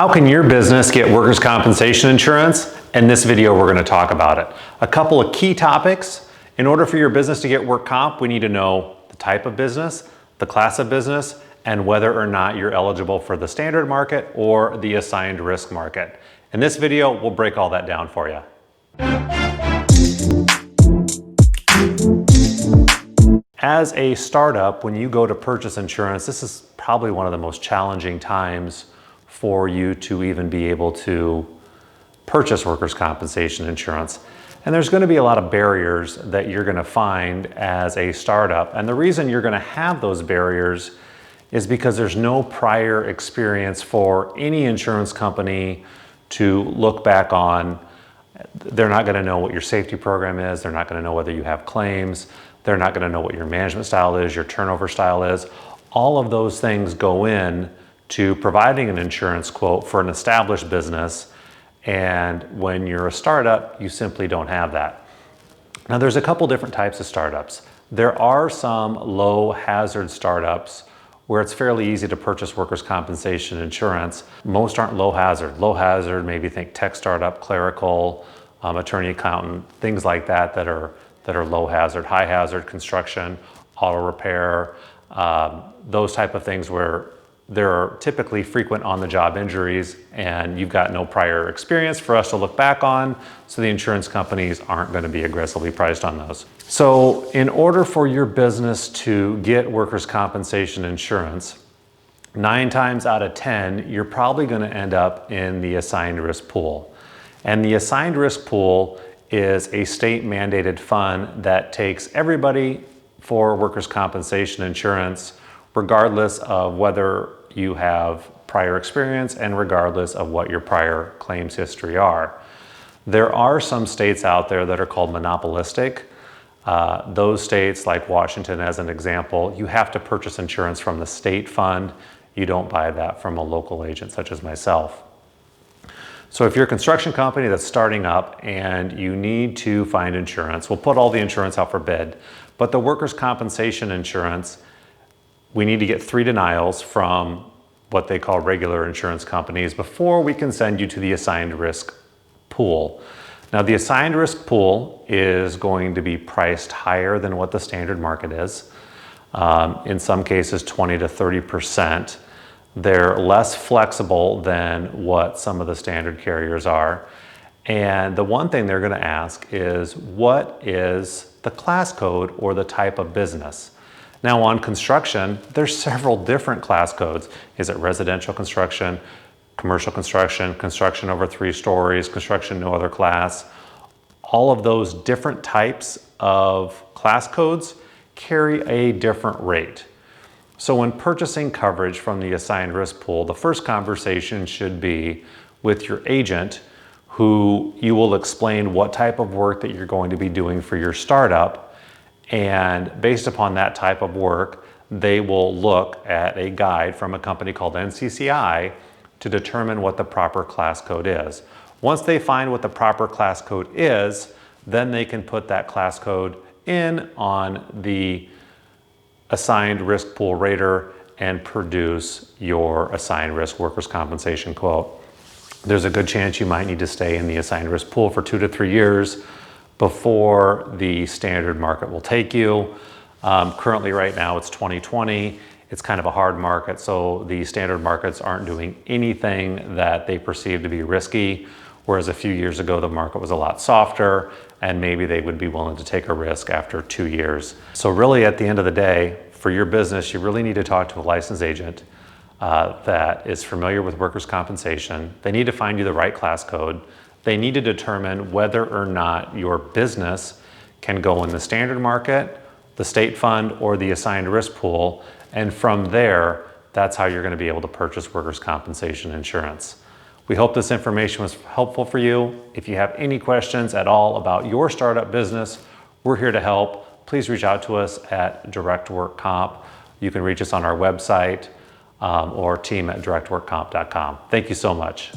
How can your business get workers' compensation insurance? In this video, we're going to talk about it. A couple of key topics. In order for your business to get work comp, we need to know the type of business, the class of business, and whether or not you're eligible for the standard market or the assigned risk market. In this video, we'll break all that down for you. As a startup, when you go to purchase insurance, this is probably one of the most challenging times for you to even be able to purchase workers' compensation insurance. And there's going to be a lot of barriers that you're going to find as a startup. And the reason you're going to have those barriers is because there's no prior experience for any insurance company to look back on. They're not going to know what your safety program is. They're not going to know whether you have claims. They're not going to know what your management style is, your turnover style is. All of those things go in to providing an insurance quote for an established business. And when you're a startup, you simply don't have that. Now, there's a couple different types of startups. There are some low hazard startups where it's fairly easy to purchase workers' compensation insurance. Most aren't low hazard. Low hazard, maybe think tech startup, clerical, attorney, accountant, things like that that are low hazard. High hazard, construction, auto repair, those type of things where there are typically frequent on-the-job injuries and you've got no prior experience for us to look back on, so the insurance companies aren't going to be aggressively priced on those. So in order for your business to get workers' compensation insurance, 9 times out of 10, you're probably going to end up in the assigned risk pool. And the assigned risk pool is a state mandated fund that takes everybody for workers' compensation insurance, regardless of whether you have prior experience and regardless of what your prior claims history are. There are some states out there that are called monopolistic. Those states, like Washington as an example, you have to purchase insurance from the state fund. You don't buy that from a local agent such as myself. So if you're a construction company that's starting up and you need to find insurance, we'll put all the insurance out for bid, but the workers' compensation insurance, we need to get 3 denials from what they call regular insurance companies before we can send you to the assigned risk pool. Now, the assigned risk pool is going to be priced higher than what the standard market is. In some cases, 20 to 30%. They're less flexible than what some of the standard carriers are. And the one thing they're going to ask is, what is the class code or the type of business? Now, on construction, there's several different class codes. Is it residential construction, commercial construction, construction over 3 stories, construction no other class? All of those different types of class codes carry a different rate. So when purchasing coverage from the assigned risk pool, the first conversation should be with your agent, who you will explain what type of work that you're going to be doing for your startup. And based upon that type of work, they will look at a guide from a company called NCCI to determine what the proper class code is. Once they find what the proper class code is, then they can put that class code in on the assigned risk pool rater and produce your assigned risk workers' compensation quote. There's a good chance you might need to stay in the assigned risk pool for 2 to 3 years before the standard market will take you. Currently right now it's 2020. It's kind of a hard market, so the standard markets aren't doing anything that they perceive to be risky, whereas a few years ago the market was a lot softer and maybe they would be willing to take a risk after 2 years. So really at the end of the day, for your business, you really need to talk to a licensed agent that is familiar with workers' compensation. They need to find you the right class code. They need to determine whether or not your business can go in the standard market, the state fund, or the assigned risk pool. And from there, that's how you're going to be able to purchase workers' compensation insurance. We hope this information was helpful for you. If you have any questions at all about your startup business, we're here to help. Please reach out to us at Direct Work Comp. You can reach us on our website or team@directworkcomp.com. Thank you so much.